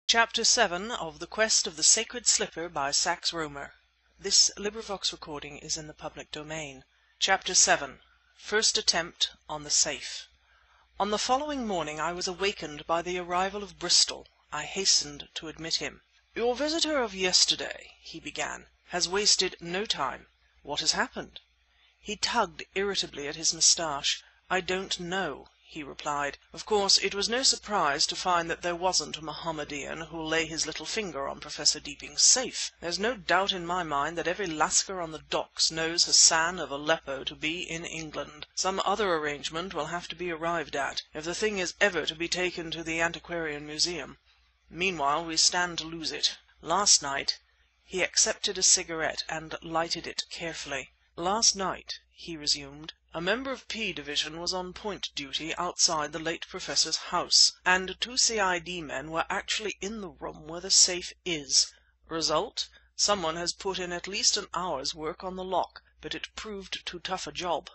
Chapter 7 of The Quest of the Sacred Slipper by Sax Rohmer. Chapter 7 First Attempt on the Safe. On the following morning I was awakened by the arrival of Bristol. I hastened to admit him. "Your visitor of yesterday," he began, "has wasted no time. What has happened?" He tugged irritably at his moustache. "I don't know," he replied. "Of course, it was no surprise to find that there wasn't a Mohammedan who'll lay his little finger on Professor Deeping's safe. There's no doubt in my mind that every lascar on the docks knows Hassan of Aleppo to be in England. Some other arrangement will have to be arrived at, if the thing is ever to be taken to the Antiquarian Museum. Meanwhile, we stand to lose it. Last night—" He accepted a cigarette and lighted it carefully. "Last night," he resumed, "a member of P Division was on point duty outside the late Professor's house, and two C.I.D. men were actually in the room where the safe is. Result: someone has put in at least an hour's work on the lock, but it proved too tough a job."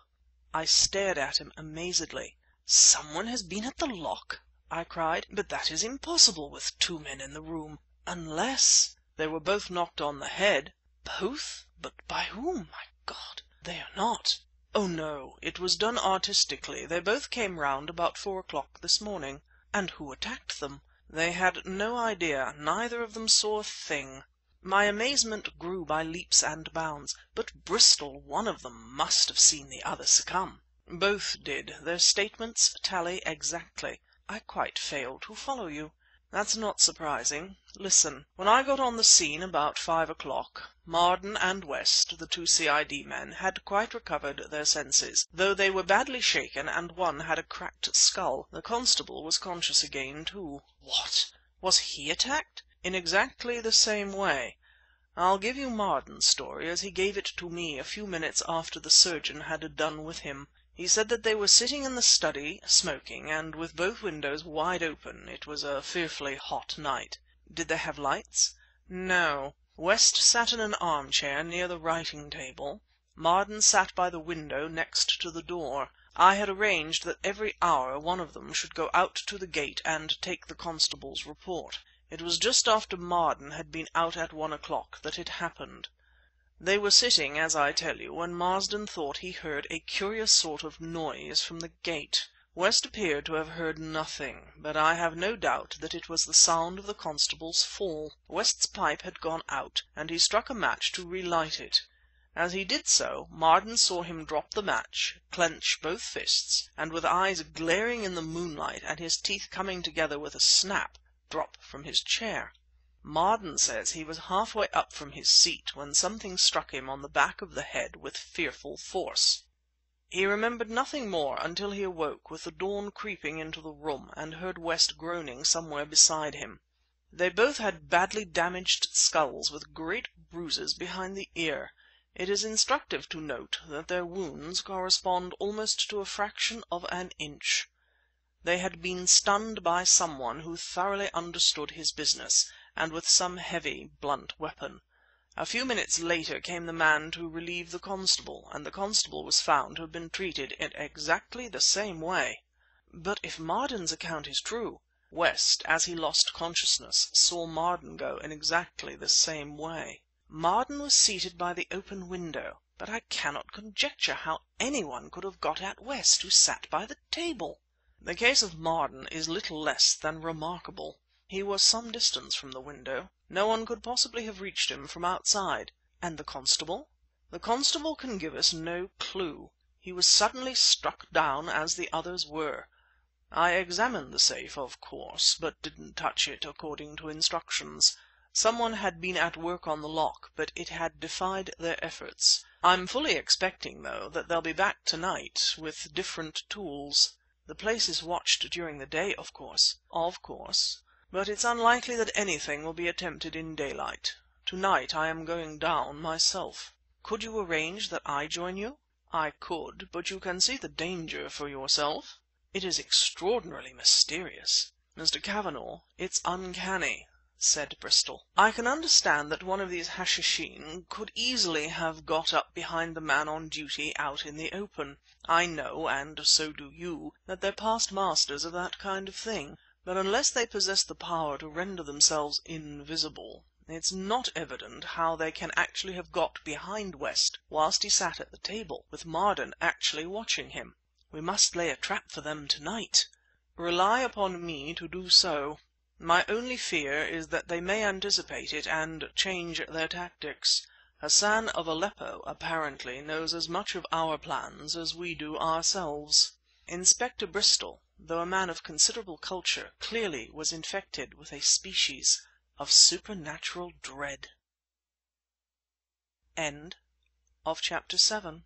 I stared at him amazedly. "Someone has been at the lock?" I cried. "But that is impossible with two men in the room. Unless—" "They were both knocked on the head." "Both? But by whom? My God! They are not—" "Oh, no. It was done artistically. They both came round about 4 o'clock this morning." "And who attacked them?" "They had no idea. Neither of them saw a thing." My amazement grew by leaps and bounds. "But, Bristol, one of them must have seen the other succumb." "Both did. Their statements tally exactly." "I quite fail to follow you." "That's not surprising. Listen. When I got on the scene about 5 o'clock, Marden and West, the two C.I.D. men, had quite recovered their senses, though they were badly shaken and one had a cracked skull. The constable was conscious again, too." "What! Was he attacked?" "In exactly the same way. I'll give you Marden's story as he gave it to me a few minutes after the surgeon had done with him. He said that they were sitting in the study, smoking, and with both windows wide open. It was a fearfully hot night." "Did they have lights?" "No. West sat in an armchair near the writing table. Marden sat by the window next to the door. I had arranged that every hour one of them should go out to the gate and take the constable's report. It was just after Marden had been out at 1 o'clock that it happened. They were sitting, as I tell you, when Marsden thought he heard a curious sort of noise from the gate. West appeared to have heard nothing, but I have no doubt that it was the sound of the constable's fall. West's pipe had gone out, and he struck a match to relight it. As he did so, Marden saw him drop the match, clench both fists, and with eyes glaring in the moonlight and his teeth coming together with a snap, drop from his chair. Marden says he was halfway up from his seat when something struck him on the back of the head with fearful force. He remembered nothing more until he awoke with the dawn creeping into the room and heard West groaning somewhere beside him. They both had badly damaged skulls with great bruises behind the ear. It is instructive to note that their wounds correspond almost to a fraction of an inch. They had been stunned by someone who thoroughly understood his business, and with some heavy, blunt weapon. A few minutes later came the man to relieve the constable, and the constable was found to have been treated in exactly the same way." "But if Marden's account is true—" "West, as he lost consciousness, saw Marden go in exactly the same way." "Marden was seated by the open window, but I cannot conjecture how anyone could have got at West, who sat by the table." "The case of Marden is little less than remarkable. He was some distance from the window. No one could possibly have reached him from outside." "And the constable?" "The constable can give us no clue. He was suddenly struck down as the others were. I examined the safe, of course, but didn't touch it according to instructions. Someone had been at work on the lock, but it had defied their efforts. I'm fully expecting, though, that they'll be back tonight with different tools." "The place is watched during the day, of course?" "Of course. But it's unlikely that anything will be attempted in daylight. Tonight I am going down myself." "Could you arrange that I join you?" "I could, but you can see the danger for yourself." "It is extraordinarily mysterious." "Mr. Cavanagh, it's uncanny," said Bristol. "I can understand that one of these Hashishin could easily have got up behind the man on duty out in the open. I know, and so do you, that they're past masters of that kind of thing. But unless they possess the power to render themselves invisible, it's not evident how they can actually have got behind West whilst he sat at the table, with Marden actually watching him. We must lay a trap for them to night." "Rely upon me to do so. My only fear is that they may anticipate it and change their tactics. Hassan of Aleppo, apparently, knows as much of our plans as we do ourselves." Inspector Bristol, though a man of considerable culture, clearly was infected with a species of supernatural dread. CHAPTER 8.